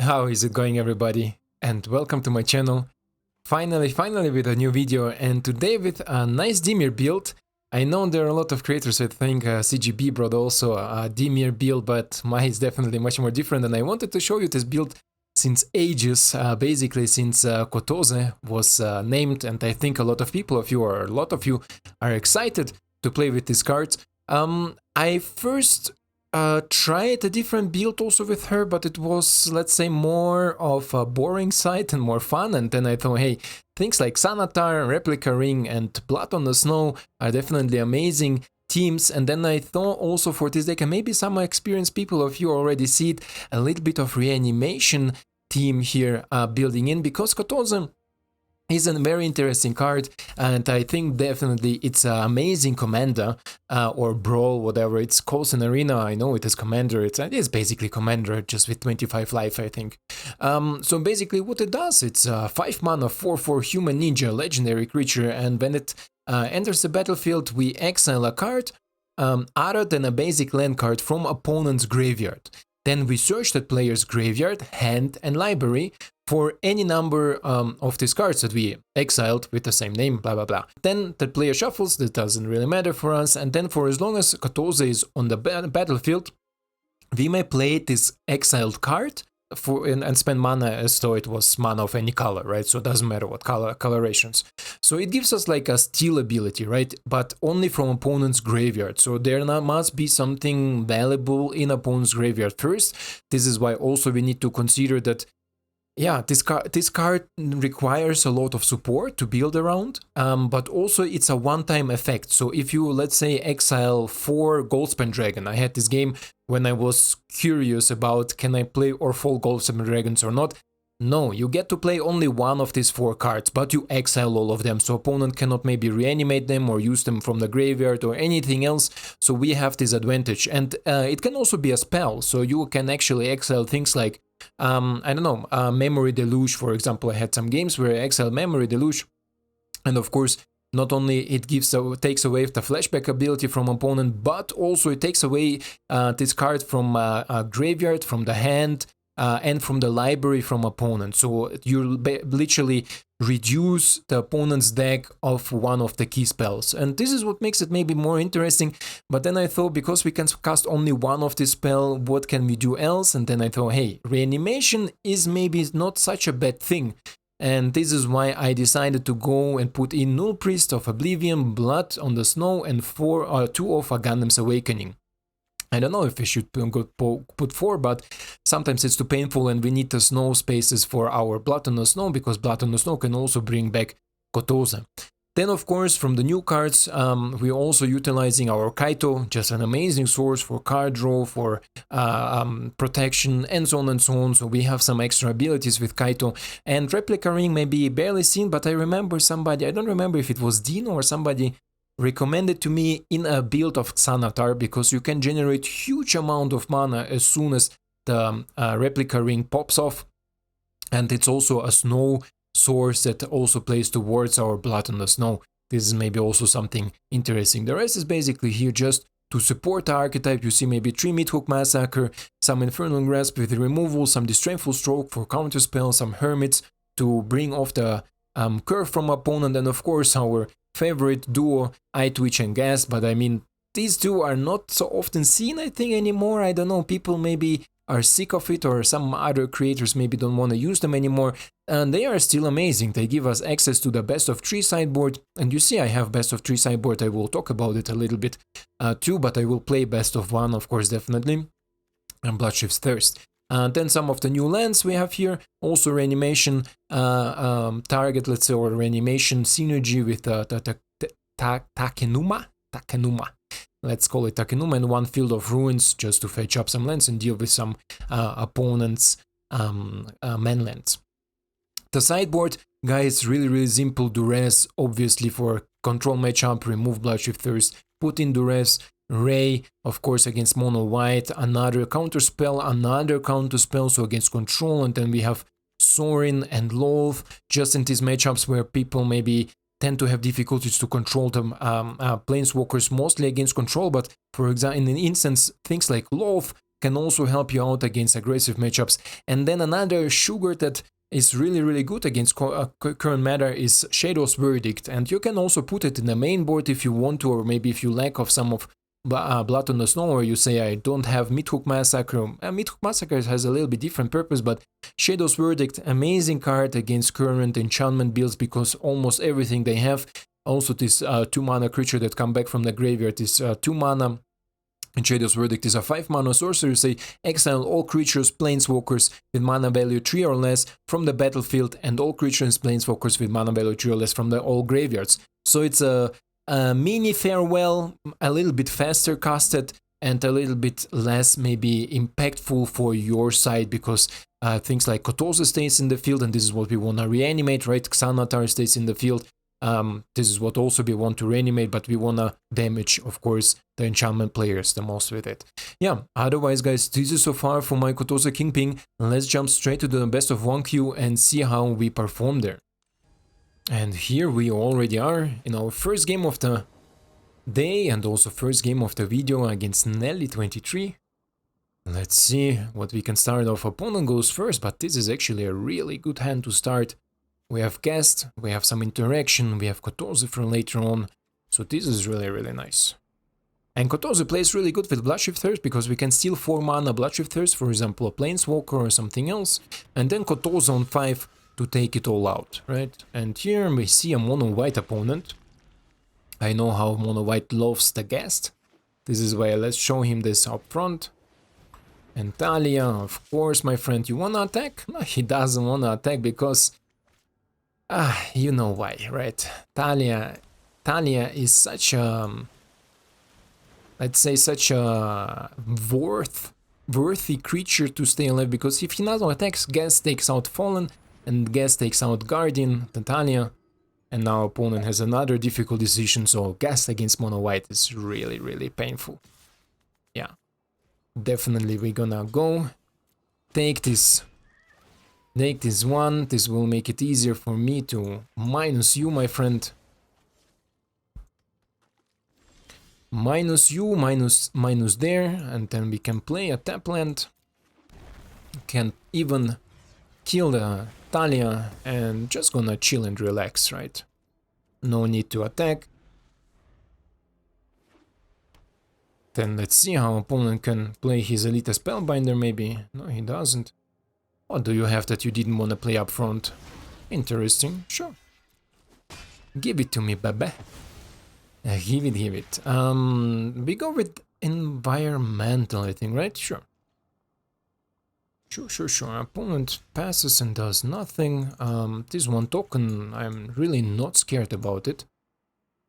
How is it going, everybody? And welcome to my channel. Finally with a new video, and today with a nice Dimir build. I know there are a lot of creators that think CGB brought also a Dimir build, but mine is definitely much more different, and I wanted to show you this build since ages, basically since Kotose was named, and I think a lot of you are excited to play with these cards. I first tried a different build also with her, but it was, let's say, more of a boring side and more fun, and then I thought, hey, things like Xanathar, Replica Ring and Blood on the Snow are definitely amazing teams. And then I thought also for this deck, and maybe some experienced people of you already see it, a little bit of reanimation team here building in, because Kotose is a very interesting card, and I think definitely it's an amazing commander, or brawl, whatever it's called in Arena. I know it is commander, it is basically commander, just with 25 life, I think. So basically what it does, it's 5 mana, 4/4 human ninja, legendary creature, and when it enters the battlefield, we exile a card other than a basic land card from opponent's graveyard. Then we search that player's graveyard, hand, and library for any number of these cards that we exiled with the same name, blah blah blah. Then the player shuffles, that doesn't really matter for us, and then for as long as Kotose is on the battlefield, we may play this exiled card and spend mana as though it was mana of any color, right? So it doesn't matter what colorations. So it gives us like a steal ability, right? But only from opponent's graveyard. So there must be something valuable in opponent's graveyard first. This is why also we need to consider that, yeah, this card requires a lot of support to build around, but also it's a one-time effect. So if you, let's say, exile 4 Goldspan Dragon, I had this game when I was curious about can I play or fall Goldspan Dragons or not. No, you get to play only one of these 4 cards, but you exile all of them, so opponent cannot maybe reanimate them or use them from the graveyard or anything else, so we have this advantage. And it can also be a spell, so you can actually exile things like I don't know, Memory Deluge, for example. I had some games where I exile Memory Deluge, and of course, not only it takes away the flashback ability from opponent, but also it takes away this card from a graveyard, from the hand, and from the library from opponent. So you literally reduce the opponent's deck of one of the key spells, and this is what makes it maybe more interesting. But then I thought, because we can cast only one of this spell, what can we do else? And then I thought, hey, reanimation is maybe not such a bad thing, and this is why I decided to go and put in Null Priest of Oblivion, Blood on the Snow, and 2 of Aghanim's Awakening. I don't know if we should put 4, but sometimes it's too painful and we need the snow spaces for our Blood on the Snow, because Blood on the Snow can also bring back Kotose. Then, of course, from the new cards, we're also utilizing our Kaito, just an amazing source for card draw, for protection, and so on and so on. So we have some extra abilities with Kaito. And Replica Ring may be barely seen, but I remember somebody, I don't remember if it was Dino or somebody, recommended to me in a build of Xanathar, because you can generate huge amount of mana as soon as the Replica Ring pops off, and it's also a snow source that also plays towards our Blood on the Snow. This is maybe also something interesting. The rest is basically here just to support the archetype. You see maybe 3 Midhook Massacre, some Infernal Grasp with removal, some Disdainful Stroke for counterspell, some Hermits to bring off the curve from opponent, and of course our favorite duo, Eyetwitch and Ghast. But I mean, these two are not so often seen, I think, anymore. I don't know, people maybe are sick of it, or some other creators maybe don't want to use them anymore, and they are still amazing. They give us access to the best of 3 sideboard, and you see I have best of 3 sideboard. I will talk about it a little bit too, but I will play best of 1, of course, definitely, and Bloodchief's Thirst. Then some of the new lands we have here, also reanimation target, let's say, or reanimation synergy with Takenuma. Let's call it Takenuma, and 1 Field of Ruins just to fetch up some lands and deal with some opponents' manlands. The sideboard, guys, really simple. Duress, obviously, for control matchup, remove Bloodchief Thirst, put in Duress. Ray, of course, against mono white, another counterspell, so against control. And then we have Sorin and Loath, just in these matchups where people maybe tend to have difficulties to control them, planeswalkers mostly against control, but for example, in an instance, things like Loath can also help you out against aggressive matchups. And then another sugar that is really good against current meta is Shadow's Verdict, and you can also put it in the main board if you want to, or maybe if you lack of some of Blood on the Snow, or you say I don't have Midhook Massacre. Midhook Massacre has a little bit different purpose, but Shadow's Verdict, amazing card against current enchantment builds because almost everything they have. Also this 2 mana creature that come back from the graveyard is 2 mana. And Shadow's Verdict is a 5 mana sorcery, say exile all creatures, planeswalkers with mana value 3 or less from the battlefield, and all creatures, planeswalkers with mana value 3 or less from all graveyards. So it's a mini farewell, a little bit faster casted and a little bit less maybe impactful for your side, because things like Kotose stays in the field, and this is what we want to reanimate, right? Xanathar stays in the field. This is what also we want to reanimate, but we wanna damage, of course, the enchantment players the most with it. Yeah, otherwise guys, this is so far for my Kotose Kingpin. Let's jump straight to the best of 1 queue and see how we perform there. And here we already are in our first game of the day and also first game of the video against Nelly23. Let's see what we can start off. Opponent goes first, but this is actually a really good hand to start. We have Ghast, we have some interaction, we have Kotose for later on, so this is really nice. And Kotose plays really good with Bloodchief Thirst because we can steal 4 mana Bloodchief Thirst, for example a Planeswalker or something else, and then Kotose on 5 to take it all out, right? And here we see a mono-white opponent. I know how mono-white loves the Ghast. This is why let's show him this up front. And Talia, of course, my friend, you wanna attack? No, he doesn't wanna attack because... you know why, right? Talia is such a, let's say, such a worthy creature to stay alive, because if he not attacks, Ghast takes out Fallen, and Ghast takes out Guardian, then Talia, and now opponent has another difficult decision, so Ghast against mono white is really painful. Yeah, definitely we're gonna go take this one. This will make it easier for me to minus you, my friend. Minus you, minus there, and then we can play a tap land. Can even kill the Talia and just gonna chill and relax, right? No need to attack. Then let's see how opponent can play his Elite Spellbinder maybe. No, he doesn't. What do you have that you didn't want to play up front? Interesting, sure. Give it to me, baby. Give it. We go with environmental, I think, right? Sure. Sure. Opponent passes and does nothing. This one token, I'm really not scared about it.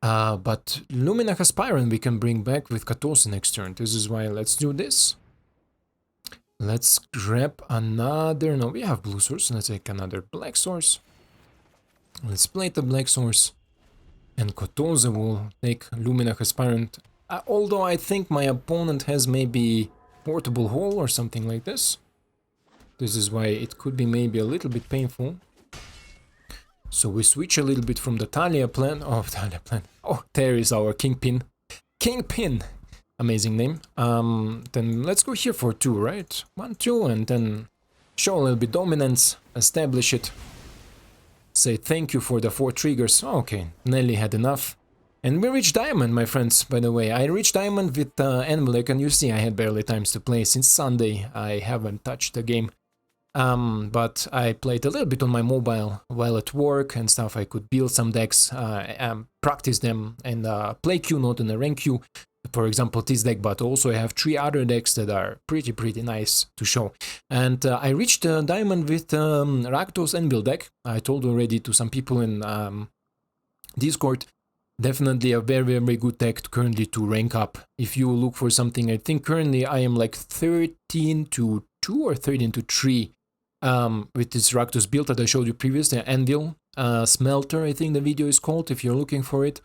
But Luminach Aspirant we can bring back with Kotose next turn. This is why let's do this. Let's grab another... No, we have blue source. Let's take another black source. Let's play the black source. And Kotose will take Luminach Aspirant. Although I think my opponent has maybe Portable Hole or something like this. This is why it could be maybe a little bit painful. So we switch a little bit from the Talia plan. Oh, Talia plan. Oh, there is our Kingpin. Kingpin! Amazing name. Then let's go here for 2, right? 1, 2, and then show a little bit dominance, establish it. Say thank you for the 4 triggers. Okay, Nelly had enough. And we reached Diamond, my friends, by the way. I reached Diamond with Anvil, and you see I had barely times to play. Since Sunday, I haven't touched the game. But I played a little bit on my mobile while at work and stuff. I could build some decks, practice them, and play queue, not in a rank queue. For example, this deck, but also I have 3 other decks that are pretty nice to show. And I reached Diamond with Rakdos Anvil deck. I told already to some people in Discord. Definitely a very good deck currently to rank up. If you look for something, I think currently I am like 13 to 2 or 13 to 3 with this Rakdos build that I showed you previously. Anvil Smelter, I think the video is called, if you're looking for it.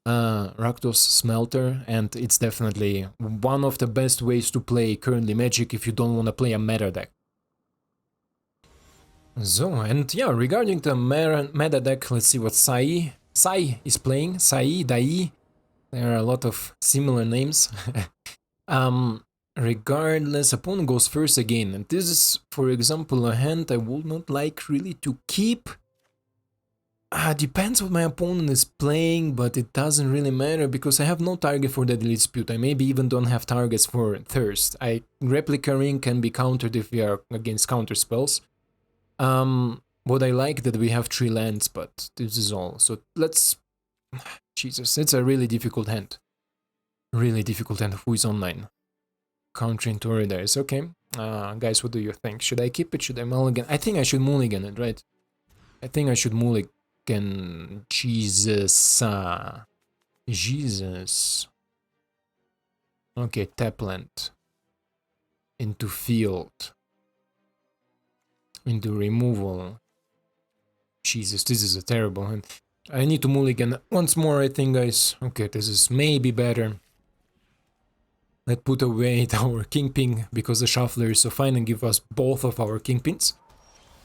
Rakdos Smelter, and it's definitely one of the best ways to play currently Magic if you don't want to play a meta deck. So, and yeah, regarding the meta deck, let's see what Sai is playing. Sai, Dai, there are a lot of similar names. regardless, opponent goes first again. And this is, for example, a hand I would not like really to keep. Depends what my opponent is playing, but it doesn't really matter because I have no target for Deadly Dispute. I maybe even don't have targets for Thirst. Replica Ring can be countered if we are against counter spells. What I like that we have 3 lands, but this is all. So let's... Jesus, it's a really difficult hand. Really difficult hand. Who is online? Countering Torridors. Okay. Guys, what do you think? Should I keep it? Should I mulligan? I think I should mulligan it, right? I think I should mulligan. Jesus. Jesus. Okay, tap land. Into field. Into removal. Jesus, this is a terrible hand. I need to mulligan once more, I think, guys. Okay, this is maybe better. Let's put away our Kingpin, because the Shuffler is so fine and give us both of our Kingpins.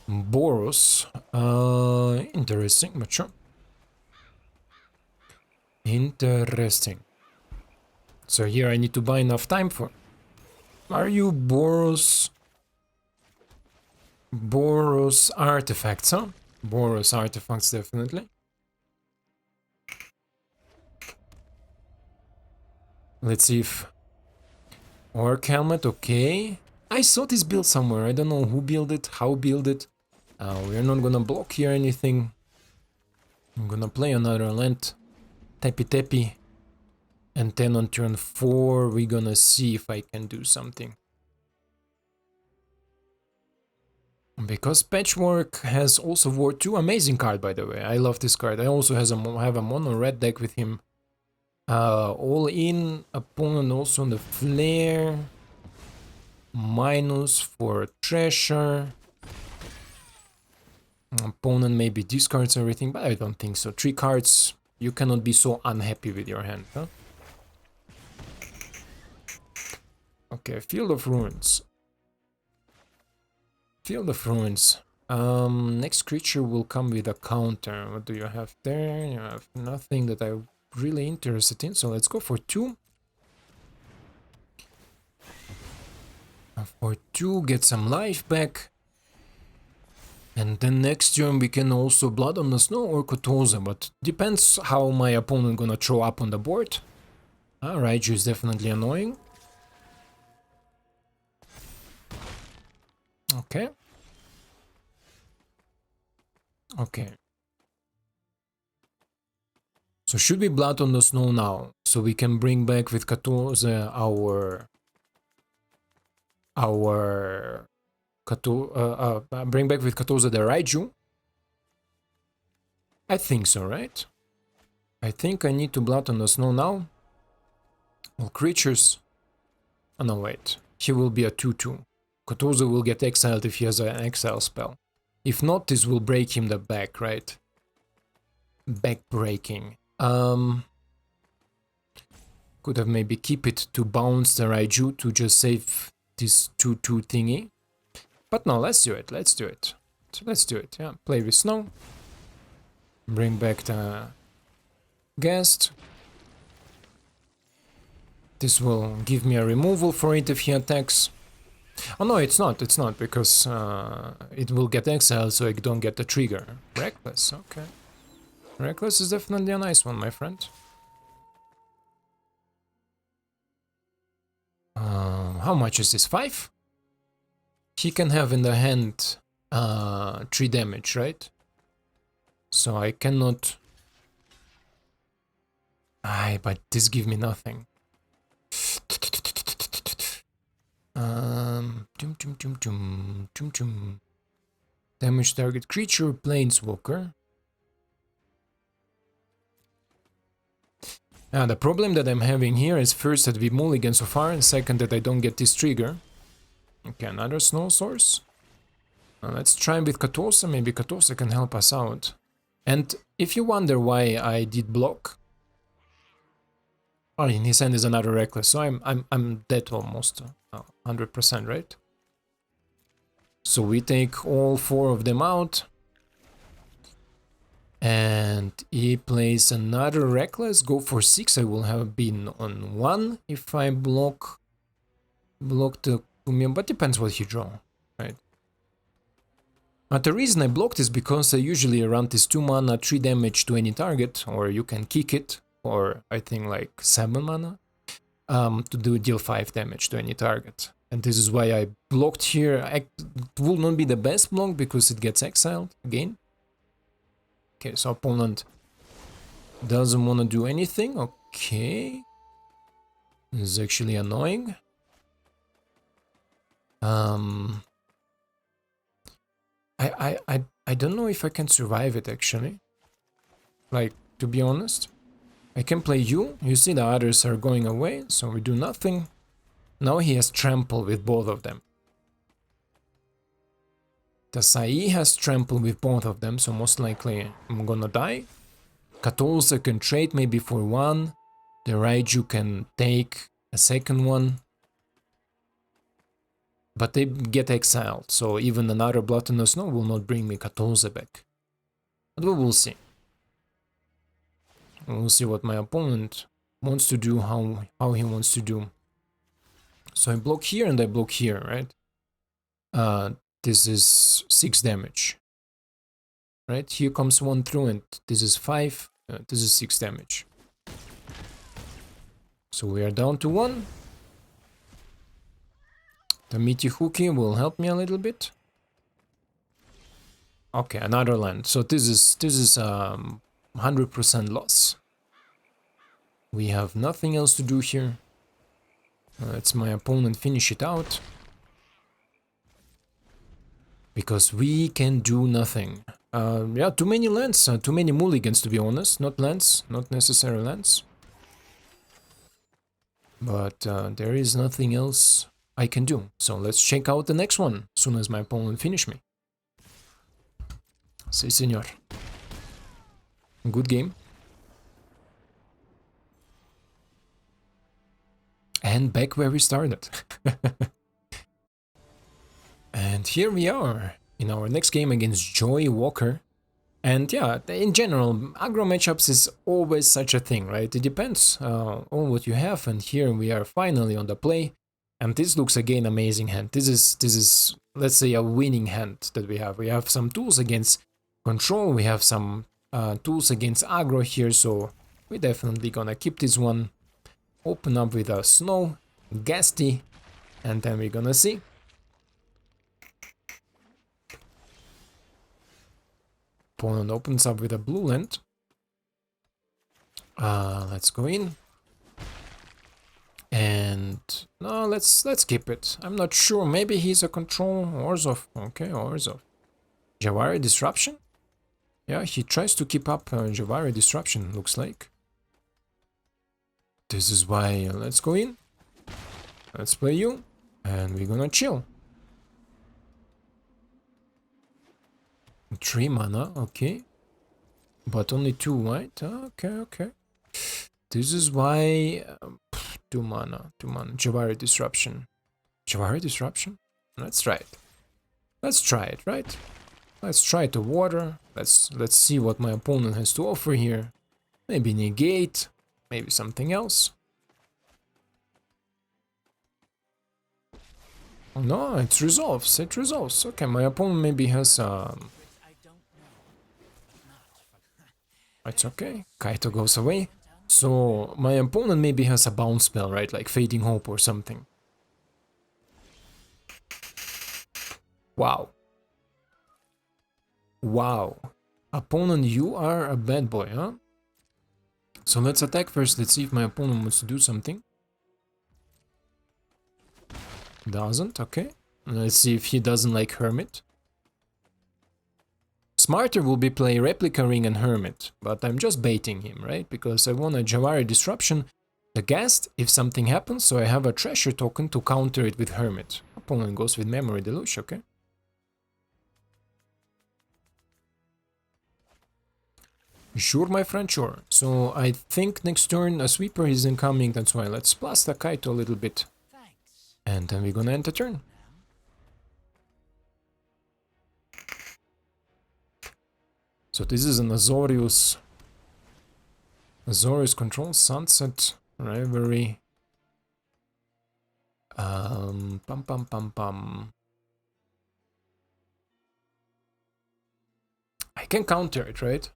Boros. Interesting, but sure. Interesting. So here I need to buy enough time for... Are you Boros? Boros artifacts, huh? Boros artifacts, definitely. Let's see if... Orc helmet, okay. I saw this build somewhere. I don't know who built it, how built it. We're not gonna block here anything. I'm gonna play another land. Tappy tappy. And then on turn 4 we're gonna see if I can do something. Because Patchwork has also War 2, amazing card by the way. I love this card. I also have a mono red deck with him. All in, opponent also on the flare. Minus for treasure. Opponent maybe discards everything, but I don't think so. 3 cards, you cannot be so unhappy with your hand, huh? Okay, Field of Ruins. Field of Ruins. Next creature will come with a counter. What do you have there? You have nothing that I'm really interested in, so let's go for 2. For 2, get some life back. And then next turn we can also Blood on the Snow or Kotose, but depends how my opponent gonna throw up on the board. Raiju is definitely annoying. Okay. Okay. So should we Blood on the Snow now, so we can bring back with Kotose bring back with Kotose the Raiju? I think so, right? I think I need to Blood on the Snow now. All creatures... Oh no, wait. He will be a 2-2. Kotose will get exiled if he has an exile spell. If not, this will break him the back, right? Back breaking. Could have maybe keep it to bounce the Raiju to just save this 2-2 thingy. But no, let's do it, let's do it. So let's do it, yeah. Play with Snow. Bring back the Ghast. This will give me a removal for it if he attacks. Oh no, it's not, because it will get exiled, so I don't get the trigger. Reckless, okay. Reckless is definitely a nice one, my friend. How much is this? 5? He can have in the hand 3 damage, right? So I cannot... but this gives me nothing. Damage target creature, Planeswalker. The problem that I'm having here is first that we mulligan so far, and second that I don't get this trigger. Okay, another Snow Source. Let's try with Kotose, maybe Kotose can help us out. And if you wonder why I did block... Oh, in his hand is another Reckless, so I'm dead almost. 100%, right? So we take all 4 of them out. And he plays another Reckless, go for 6, I will have been on 1 if I block blocked the Kumian, but depends what he draw, right? But the reason I blocked is because I usually run this 2 mana, 3 damage to any target, or you can kick it, or I think like 7 mana, to deal 5 damage to any target. And this is why I blocked here. It will not be the best block because it gets exiled again. Okay, so opponent doesn't want to do anything. Okay. This is actually annoying. I don't know if I can survive it actually. Like, to be honest. I can play you. You see the others are going away, so we do nothing. Now he has trample with both of them. The Sai has trample with both of them, so most likely I'm gonna die. Kotose can trade maybe for 1. The Raiju can take a second one. But they get exiled, so even another Blood in the Snow will not bring me Kotose back. But we will see. We'll see what my opponent wants to do, how he wants to do. So I block here and I block here, right? This is 6 damage. Right? Here comes 1 through and this is 5. This is 6 damage. So we are down to 1. The Meaty Hookie will help me a little bit. Okay, another land. So this is 100% loss. We have nothing else to do here. Let's my opponent finish it out. Because we can do nothing. Yeah, too many lands, too many mulligans to be honest. Not lands, not necessary lands. But there is nothing else I can do. So let's check out the next one as soon as my opponent finish me. Si, senor. Good game. And back where we started. And here we are in our next game against Joy Walker. And yeah, in general, aggro matchups is always such a thing, right? It depends on what you have. And here we are finally on the play. And this looks again amazing hand. This is let's say a winning hand that we have. We have some tools against control. We have some tools against aggro here. So we're definitely gonna keep this one. Open up with a Snow, Ghasty, and then we're gonna see. Opponent opens up with a blue land. Let's go in. And no, let's keep it. I'm not sure. Maybe he's a control Orzhov. Okay, Orzhov. Jawari Disruption? Yeah, he tries to keep up Jawari Disruption, looks like. This is why let's go in. Let's play you. And we're gonna chill. 3 mana, okay. But only 2, right? Okay. This is why 2 mana. Jawari Disruption. Jawari Disruption? Let's try it. Let's try it, right? Let's try to water. Let's see what my opponent has to offer here. Maybe negate, maybe something else. Oh, no, it resolves. It resolves. Okay, my opponent maybe has it's okay. Kaito goes away. So my opponent maybe has a bounce spell, right? Like Fading Hope or something. Wow. Wow. Opponent, you are a bad boy, huh? So let's attack first. Let's see if my opponent wants to do something. Doesn't, okay. Let's see if he doesn't like Hermit. Smarter will be play Replica Ring and Hermit, but I'm just baiting him, right? Because I want a Jawari Disruption, the Ghast, if something happens, so I have a Treasure token to counter it with Hermit. Opponent goes with Memory Deluge, okay. Sure, my friend, sure. So I think next turn a Sweeper is incoming, that's why let's blast the Kaito a little bit. And then we're gonna end the turn. So this is an Azorius control, Sunset, Rivalry. Pum pum pum pum. I can counter it, right?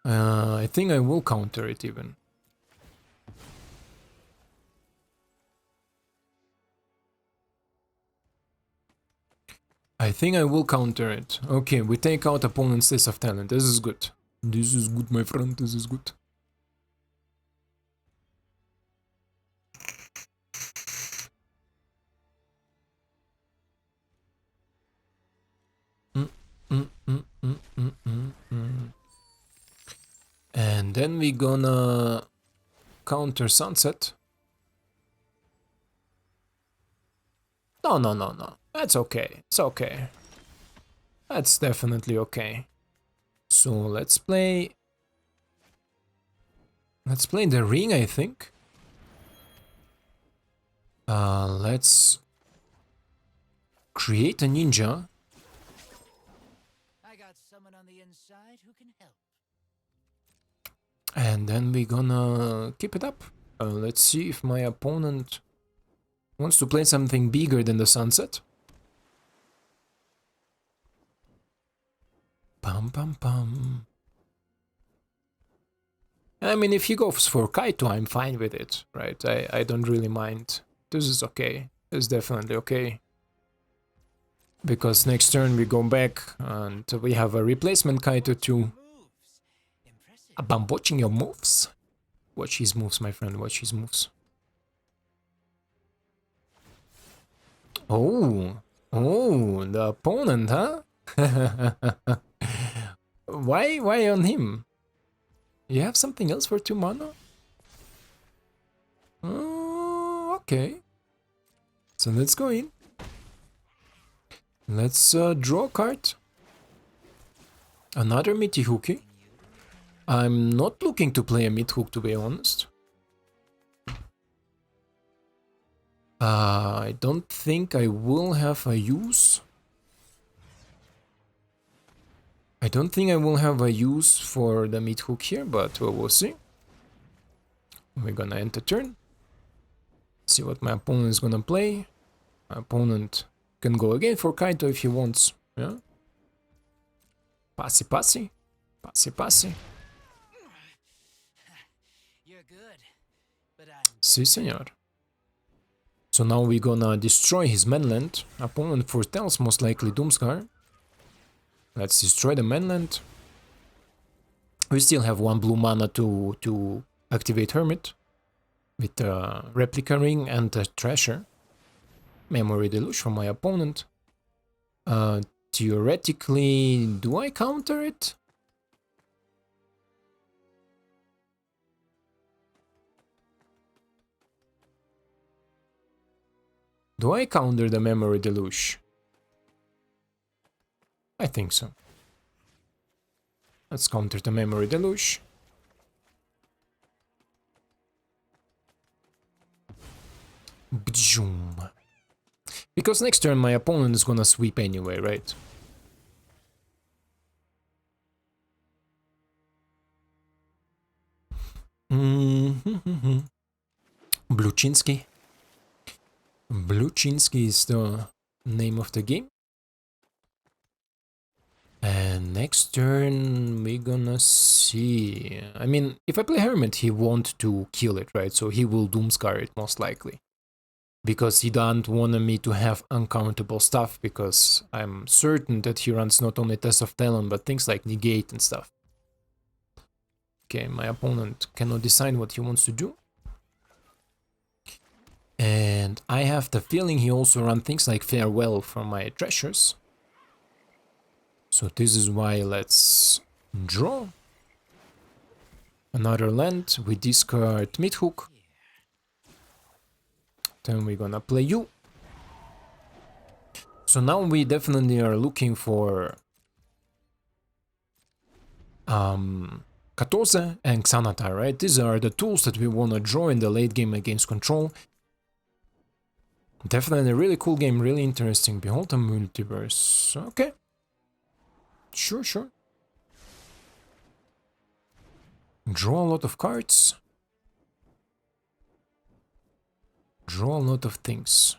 I think I will counter it even. I think I will counter it. Okay, we take out opponent's list of talent. This is good. This is good, my friend. This is good. And then we gonna counter Sunset. No, no, no, no. That's okay. It's okay. That's definitely okay. So let's play... Let's play the ring, I think. Let's create a ninja. I got someone on the inside who can help. And then we're gonna keep it up. Let's see if my opponent wants to play something bigger than the Sunset. Pum pum pum. I mean, if he goes for Kaito, I'm fine with it, right? I don't really mind. This is okay. This is definitely okay. Because next turn we go back and we have a replacement Kaito too. I'm watching your moves. Watch his moves, my friend, watch his moves. Oh, the opponent, huh? Why on him? You have something else for 2 mana? Okay. So let's go in. Let's draw a card. Another Mitihooki. I'm not looking to play a mid-hook, to be honest. I don't think I will have a use. I don't think I will have a use for the mid-hook here, but we'll see. We're gonna end the turn. See what my opponent is gonna play. My opponent can go again for Kaito if he wants. Yeah. Passy, passy. Passy, passy. You're good, but Si, senor. So now we're gonna destroy his mainland. Opponent foretells most likely Doomscar. Let's destroy the mainland. We still have 1 blue mana to activate Hermit. With a Replica Ring and a Treasure. Memory Deluge from my opponent. Theoretically, do I counter it? Do I counter the Memory Deluge? I think so. Let's counter the Memory Deluge. Because next turn my opponent is gonna sweep anyway, right? Bluchinsky. Bluchinsky is the name of the game. And next turn we're gonna see. I mean, if I play Hermit, he won't to kill it, right? So he will Doomscar it most likely. Because he don't want me to have uncountable stuff, because I'm certain that he runs not only Test of Talent, but things like Negate and stuff. Okay, my opponent cannot decide what he wants to do. And I have the feeling he also runs things like Farewell for my treasures. So this is why let's draw. Another land, we discard Midhook. Then we're gonna play you. So now we definitely are looking for Kotose and Xanathar, right? These are the tools that we wanna draw in the late game against control. Definitely a really cool game, really interesting. Behold the multiverse. Okay. Sure, sure. Draw a lot of cards. Draw a lot of things.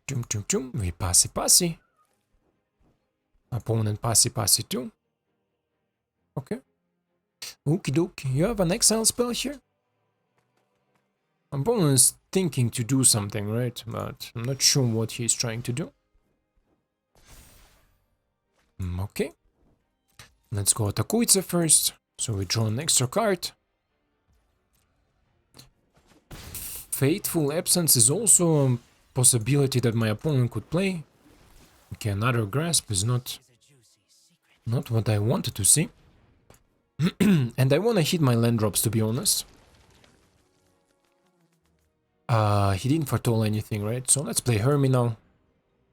Chum chum chum, we passy passy. Opponent passy passy too. Okay. Okie dokie, you have an exile spell here? Opponent is thinking to do something, right? But I'm not sure what he's trying to do. Okay. Let's go Atakuitsa first. So we draw an extra card. Fateful Absence is also a possibility that my opponent could play. Okay, another Grasp is not what I wanted to see. And I want to hit my land drops, to be honest. He didn't foretold anything, right? So let's play Hermie now.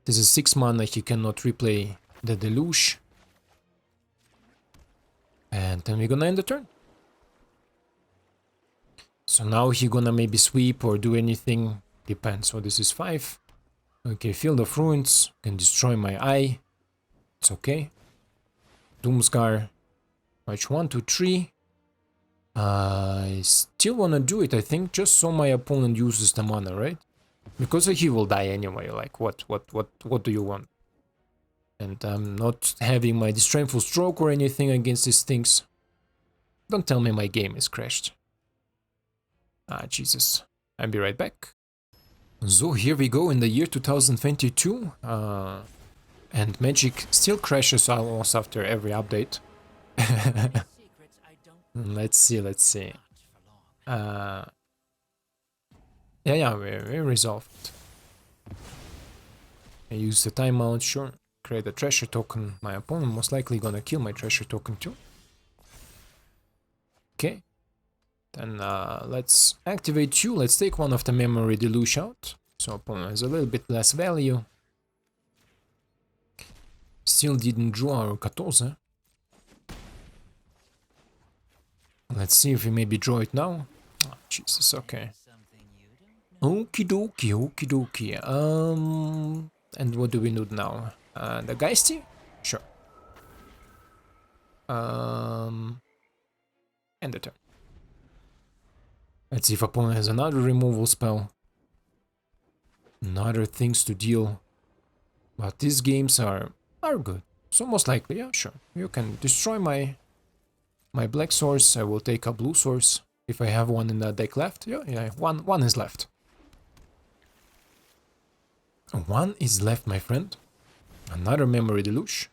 This is 6 mana, he cannot replay the Deluge. And then we're gonna end the turn. So now he gonna maybe sweep or do anything. Depends. So this is 5. Okay, Field of Ruins. Can destroy my eye. It's okay. Doomscar. Match 1, 2, 3. I still wanna do it, I think, just so my opponent uses the mana, right? Because he will die anyway. Like, what do you want? And I'm not having my Disdainful Stroke or anything against these things. Don't tell me my game is crashed. Ah, Jesus. I'll be right back. So here we go in the year 2022. And Magic still crashes almost after every update. Let's see. Yeah, we resolved. I use the timeout, sure. Create a treasure token. My opponent most likely gonna kill my treasure token too. Okay. Then let's activate you. Let's take one of the memory deluge out. So opponent has a little bit less value. Still didn't draw our Kotose. Let's see if we maybe draw it now. Oh, Jesus, okay. Okie dokie. And what do we need now? The Geisty? Sure. And the turn. Let's see if opponent has another removal spell. Another things to deal. But these games are good. So most likely, yeah, sure. You can destroy my black source. I will take a blue source. If I have one in the deck left. Yeah, one is left. One is left, my friend. Another memory deluge.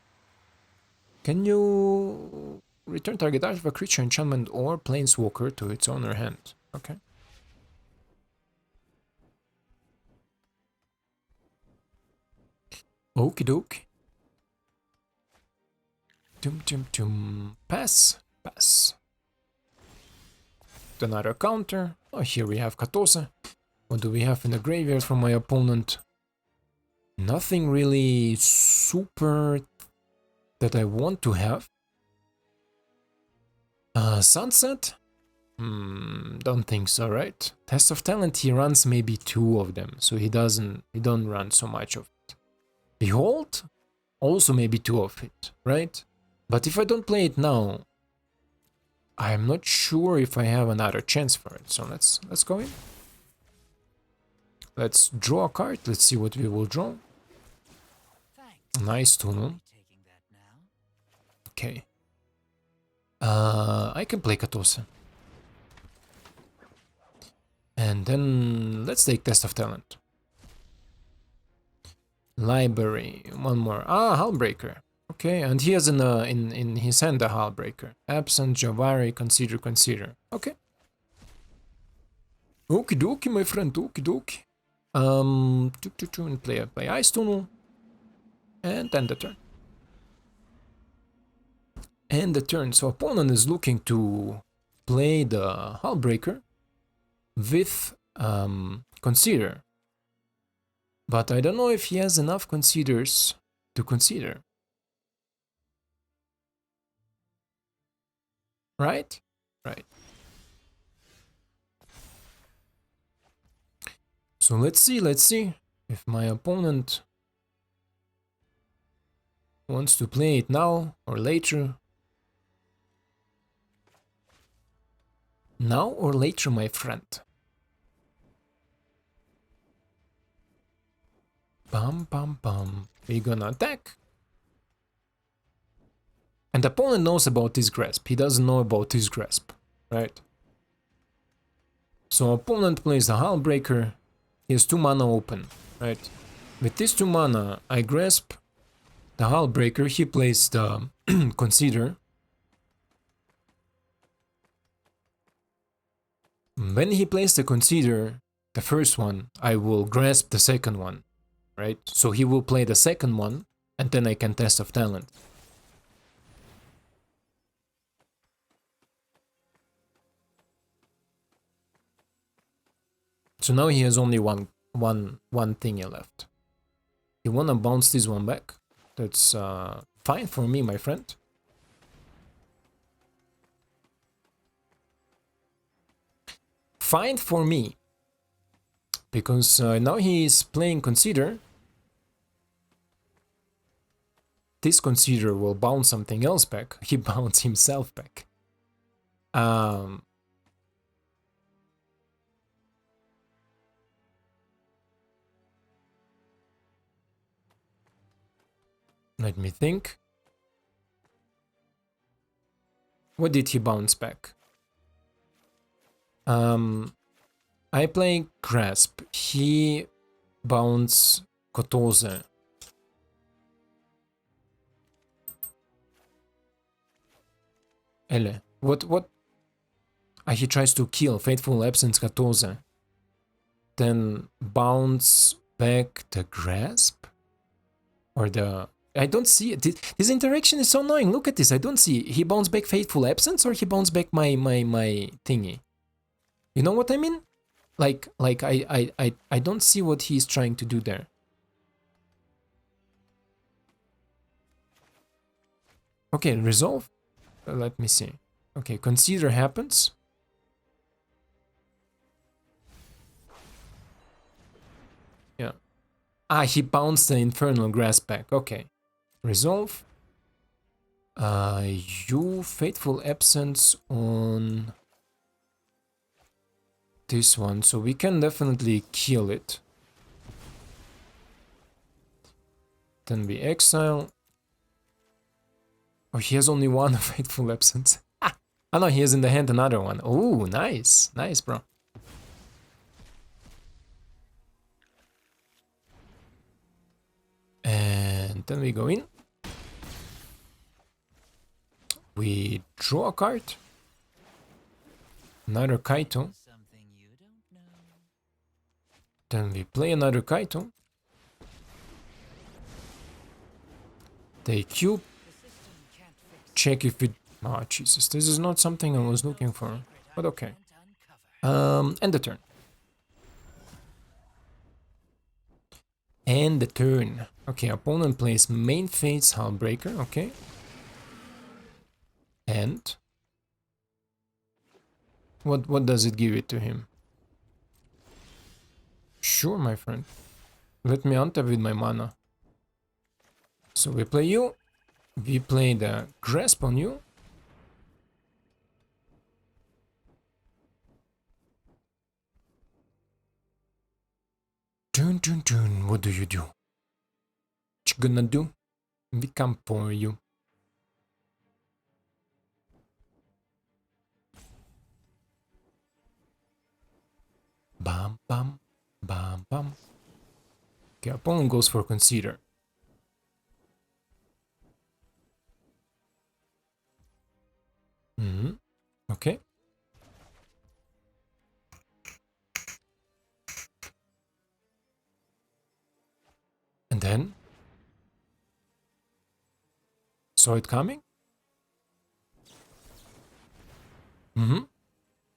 Can you return target artifact, creature, enchantment, or planeswalker to its owner hand? Okay. Okie dokie. Pass. Another counter. Oh, here we have Kotose. What do we have in the graveyard from my opponent? Nothing really super that I want to have. Sunset? Don't think so, right? Test of Talent, he runs maybe 2 of them, so he don't run so much of it. Behold? Also maybe 2 of it, right? But if I don't play it now, I'm not sure if I have another chance for it. So let's go in. Let's draw a card. Let's see what we will draw. Nice tunnel. Okay. I can play Kotose. And then let's take Test of Talent. Library. One more. Ah, Hullbreaker. Okay, and he has in his hand a Hullbreaker. Absent, Javari, consider. Okay. Okie dokie, my friend. Okie dokie. And play Ice Tunnel. And end the turn. End the turn. So opponent is looking to play the Hullbreaker with Consider. But I don't know if he has enough Considers to consider. Right? Right. So let's see if my opponent wants to play it now or later. Now or later, my friend? Bum bum bum. We're gonna attack. And the opponent knows about this grasp. He doesn't know about this grasp, right? So opponent plays the Hullbreaker. He has 2 mana open, right? With this 2 mana, I grasp the Hullbreaker. He plays the Consider. When he plays the Consider, the first one, I will grasp the second one, right? So he will play the second one, and then I can Test of Talent. So now he has only one thingy left. You wanna bounce this one back? That's fine for me, my friend. Fine for me. Because now he is playing Consider. This Consider will bounce something else back. He bounced himself back. Let me think. What did he bounce back? I play Grasp. He bounced Kotose. Ele. What? He tries to kill Fateful Absence Kotose. Then bounce back the Grasp? Or the... I don't see it. This interaction is so annoying. Look at this. I don't see it. He bounced back Fateful Absence or he bounced back my thingy. You know what I mean? Like I don't see what he's trying to do there. Okay, resolve. Let me see. Okay, Consider happens. Yeah. He bounced the Infernal Grasp back. Okay. Resolve. You Fateful Absence on this one, so we can definitely kill it. Then we exile. Oh, he has only one Fateful Absence. Oh no, he has in the hand another one. Oh, nice. Nice, bro. And then we go in. We draw a card. Another Kaito. Then we play another Kaito. They cube. Check if it... Oh, Jesus. This is not something I was looking for. But okay. End the turn. End the turn. Okay, opponent plays main phase Hullbreaker. Okay. And... What does it give it to him? Sure, my friend. Let me untap with my mana. So we play you. We play the Grasp on you. Dun dun dun, what do you do? What you gonna do? We come for you. Bam bam bam bam. Okay, opponent goes for Consider. Okay. And then saw it coming.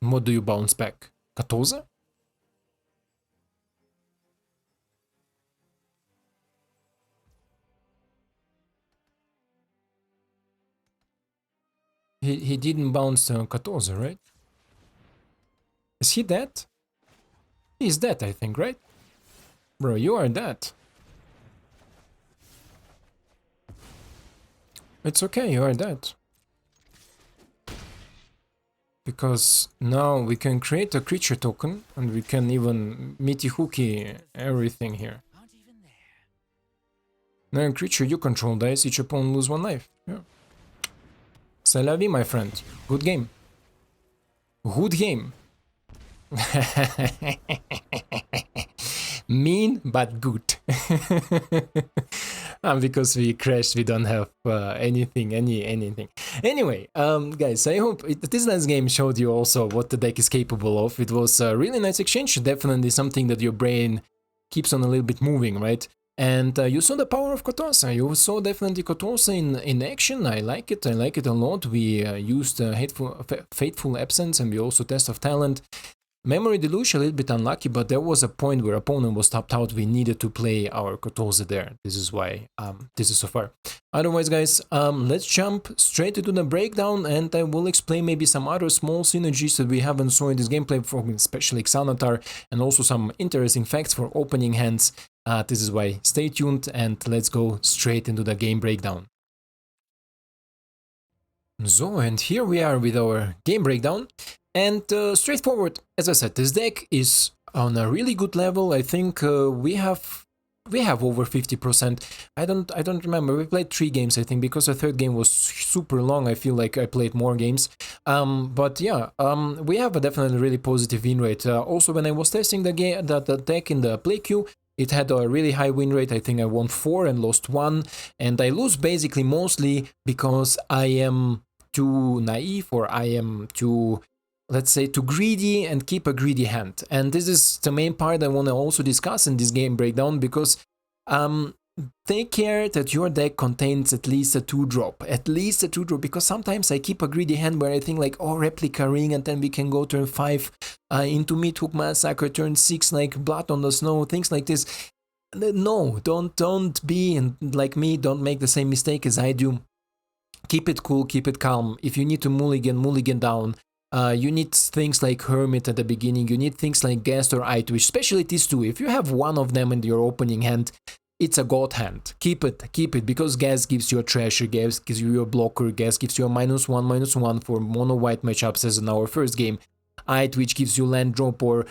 What do you bounce back? Kotose? He didn't bounce Kotose, right? Is he dead? He's dead, I think, right? Bro, you are dead. It's okay, you are dead. because now we can create a creature token and we can even meaty hooky everything here. Aren't even there. Now creature you control dies, each opponent lose 1 life. Yeah. C'est la vie, my friend. Good game. Good game. Mean but good. Because we crashed, we don't have anything. Anyway, guys, I hope this last game showed you also what the deck is capable of. It was a really nice exchange, definitely something that your brain keeps on a little bit moving, right? And you saw the power of Kotose. You saw definitely Kotose in action. I like it a lot. We used Fateful Absence, and we also Test of Talent. Memory Deluge, a little bit unlucky, but there was a point where opponent was tapped out. We needed to play our Kotose there. This is why this is so far. Otherwise, guys, let's jump straight into the breakdown, and I will explain maybe some other small synergies that we haven't saw in this gameplay, especially Xanathar, and also some interesting facts for opening hands. This is why stay tuned, and let's go straight into the game breakdown. So, and here we are with our game breakdown. And straightforward, as I said, this deck is on a really good level. I think we have over 50%. I don't remember. We played 3 games, I think, because the third game was super long. I feel like I played more games. But yeah, we have a definitely really positive win rate. Also, when I was testing the deck in the play queue, it had a really high win rate. I think I won 4 and lost 1, and I lose basically mostly because I am too naive, or I am too, let's say, too greedy and keep a greedy hand. And this is the main part I want to also discuss in this game breakdown, because take care that your deck contains at least a 2-drop, because sometimes I keep a greedy hand where I think like, oh, Replica Ring, and then we can go turn 5 into Meathook Massacre, turn 6 like Blood on the Snow, things like this. No, don't be like me, don't make the same mistake as I do. Keep it cool, keep it calm. If you need to mulligan down. You need things like Hermit at the beginning, you need things like Ghast or Eyetwitch, especially these two. If you have one of them in your opening hand, it's a god hand. Keep it, because Ghast gives you a treasure, Ghast gives you a blocker, Ghast gives you a -1/-1 for mono-white matchups as in our first game. Eyetwitch gives you land drop or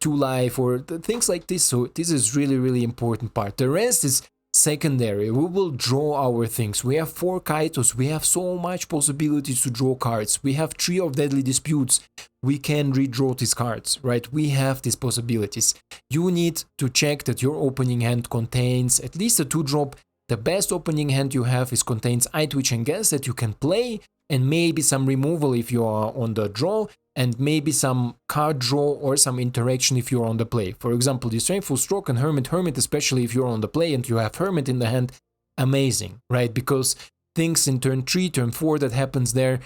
2 life or things like this, so this is really important part. The rest is secondary. We will draw our things. We have 4 Kaitos, we have so much possibilities to draw cards. We have 3 of Deadly Disputes. We can redraw these cards, right? We have these possibilities. You need to check that your opening hand contains at least a 2-drop. The best opening hand you have contains Eyetwitch and Ghast that you can play, and maybe some removal if you are on the draw, and maybe some card draw or some interaction if you're on the play. For example, Disdainful Stroke and Hermit, especially if you're on the play and you have Hermit in the hand, amazing, right? Because things in turn 3, turn 4 that happens there,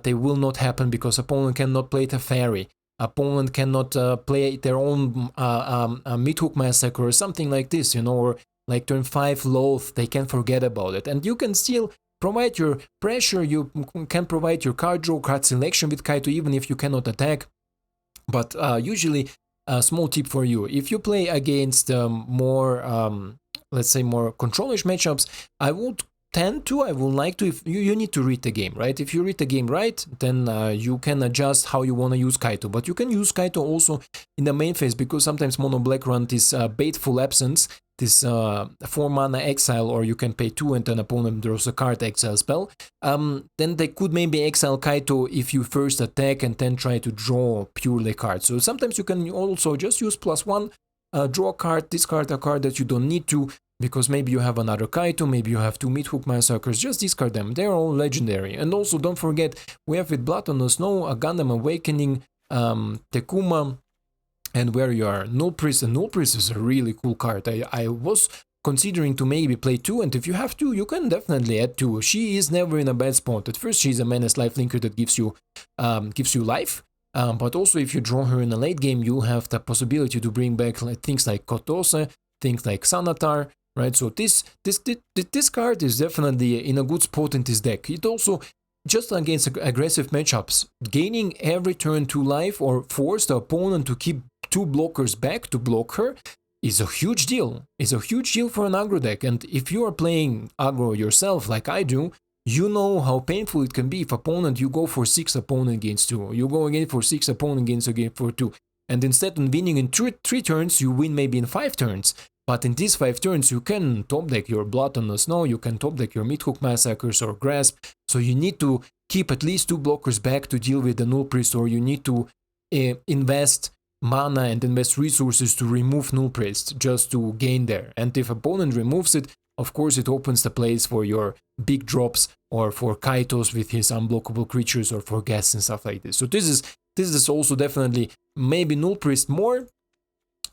they will not happen because opponent cannot play Teferi. Opponent cannot play their own Meathook Massacre or something like this, you know, or like turn 5 Loath, they can forget about it. And you can still provide your pressure, you can provide your card draw, card selection with Kaito even if you cannot attack. But usually, a small tip for you, if you play against more, let's say more control-ish matchups, I would like to, if you need to read the game, right? If you read the game right, then you can adjust how you want to use Kaito. But you can use Kaito also in the main phase, because sometimes mono black run this Fateful Absence, this 4 mana exile, or you can pay 2 and then opponent draws a card, exile spell. Then they could maybe exile Kaito if you first attack and then try to draw purely cards. So sometimes you can also just use +1, draw a card, discard a card that you don't need to, because maybe you have another Kaito, maybe you have 2 Meathook Massacres, just discard them, they're all legendary. And also don't forget, we have with Blood on the Snow, a Gundam Awakening, Tekuma, and where you are Null Priest, and Null Priest is a really cool card. I was considering to maybe play 2, and if you have 2, you can definitely add 2. She is never in a bad spot. At first she's a Menace life linker that gives you life, but also if you draw her in a late game, you have the possibility to bring back things like Kotose, things like Xanathar, right? So this card is definitely in a good spot in this deck. It also, just against aggressive matchups, gaining every turn 2 life or force the opponent to keep 2 blockers back to block her is a huge deal. It's a huge deal for an aggro deck. And if you are playing aggro yourself like I do, you know how painful it can be if opponent, you go for 6 opponent against 2, you go again for 6 opponent against for 2, and instead of winning in 3 turns, you win maybe in 5 turns. But in these 5 turns, you can top deck your Blood on the Snow, you can top deck your Midhook Massacres or Grasp, so you need to keep at least 2 blockers back to deal with the Null Priest, or you need to invest mana and invest resources to remove Null Priest just to gain there. And if opponent removes it, of course it opens the place for your big drops or for Kaitos with his unblockable creatures or for Ghasts and stuff like this. So this is also definitely maybe Null Priest more,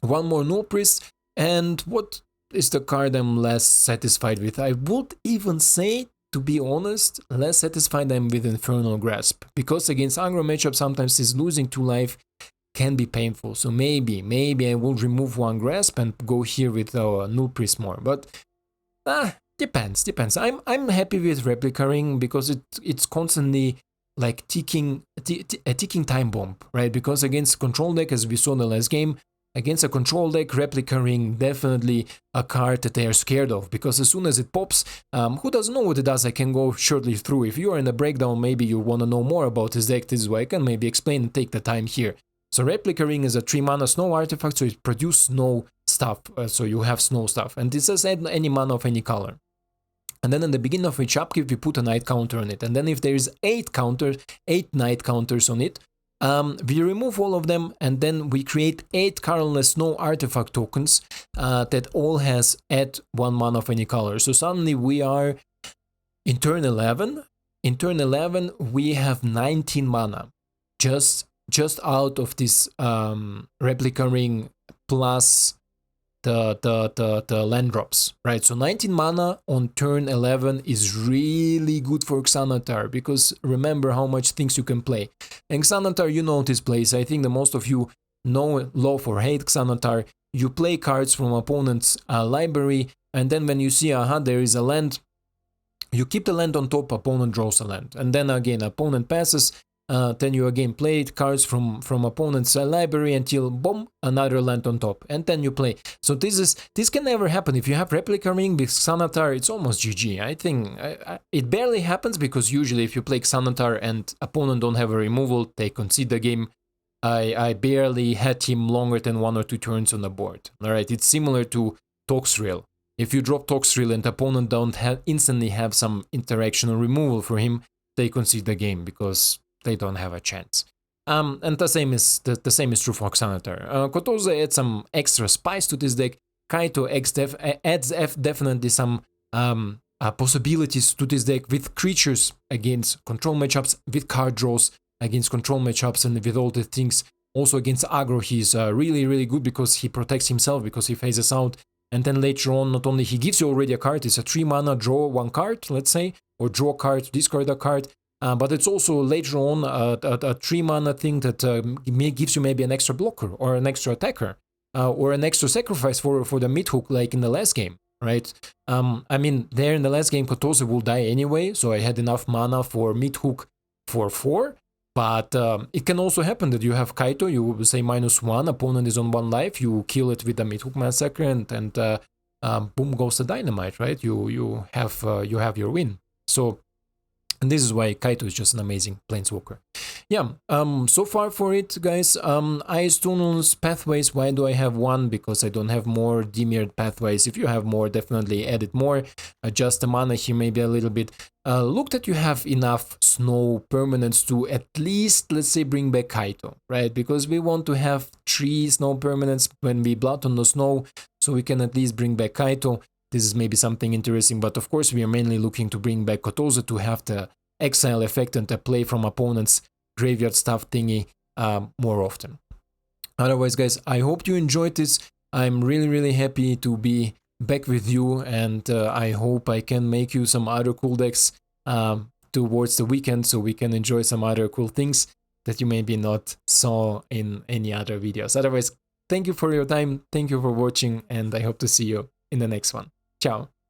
one more Null Priest. And what is the card I'm less satisfied with? I would even say, to be honest, less satisfied I'm with Infernal Grasp, because against aggro matchup sometimes this losing 2 life can be painful. So maybe I will remove 1 Grasp and go here with Null Priest more, but depends. I'm happy with Replica Ring because it's constantly like a ticking time bomb, right? Because against control deck, as we saw in the last game, against a control deck, Replica Ring definitely a card that they are scared of, because as soon as it pops, who doesn't know what it does, I can go shortly through. If you are in a breakdown, maybe you want to know more about this deck, this is why I can maybe explain and take the time here. So Replica Ring is a 3 mana snow artifact, so it produces snow stuff, so you have snow stuff, and it says add any mana of any color. And then in the beginning of each upkeep, we put a night counter on it, and then if there is 8 night counters on it, we remove all of them, and then we create 8 colorless snow artifact tokens that all has add 1 mana of any color. So suddenly we are in turn 11. In turn 11, we have 19 mana just out of this Replica Ring plus the land drops, right? So 19 mana on turn 11 is really good for Xanathar, because remember how much things you can play. And Xanathar, you know this place. I think the most of you know, love or hate Xanathar. You play cards from opponent's library, and then when you see, there is a land, you keep the land on top, opponent draws a land. And then again, opponent passes, then you again play cards from opponent's library until boom, another land on top, and then you play. So this can never happen. If you have Replica Ring with Xanathar, it's almost GG. I think it barely happens, because usually if you play Xanathar and opponent don't have a removal, they concede the game. I barely had him longer than 1 or 2 turns on the board. Alright, it's similar to Toxrill. If you drop Toxrill and opponent don't instantly have some interaction or removal for him, they concede the game, because they don't have a chance. And the same is true for Xanathar. Kotose adds some extra spice to this deck. Kaito adds definitely some possibilities to this deck with creatures against control matchups, with card draws against control matchups, and with all the things. Also against aggro, he's really good, because he protects himself, because he phases out. And then later on, not only he gives you already a card, it's a 3 mana, draw 1 card, let's say, or draw a card, discard a card. But it's also later on a 3 mana thing that gives you maybe an extra blocker or an extra attacker or an extra sacrifice for the Midhook, like in the last game, right? I mean, there in the last game, Kotose will die anyway, so I had enough mana for Midhook for 4. But it can also happen that you have Kaito, you will say -1, opponent is on 1 life, you kill it with the Midhook Massacre, and boom goes the dynamite, right? You have your win. So. And this is why Kaito is just an amazing Planeswalker. Yeah, so far for it, guys. Ice Tunnels, Pathways, why do I have 1? Because I don't have more Dimir Pathways. If you have more, definitely add it more. Adjust the mana here maybe a little bit. Look that you have enough snow permanents to at least, let's say, bring back Kaito, right? Because we want to have 3 snow permanents when we Blood on the Snow, so we can at least bring back Kaito. This is maybe something interesting, but of course we are mainly looking to bring back Kotose to have the exile effect and the play from opponent's graveyard stuff thingy more often. Otherwise, guys, I hope you enjoyed this. I'm really happy to be back with you, and I hope I can make you some other cool decks towards the weekend, so we can enjoy some other cool things that you maybe not saw in any other videos. Otherwise, thank you for your time, thank you for watching, and I hope to see you in the next one. Ciao!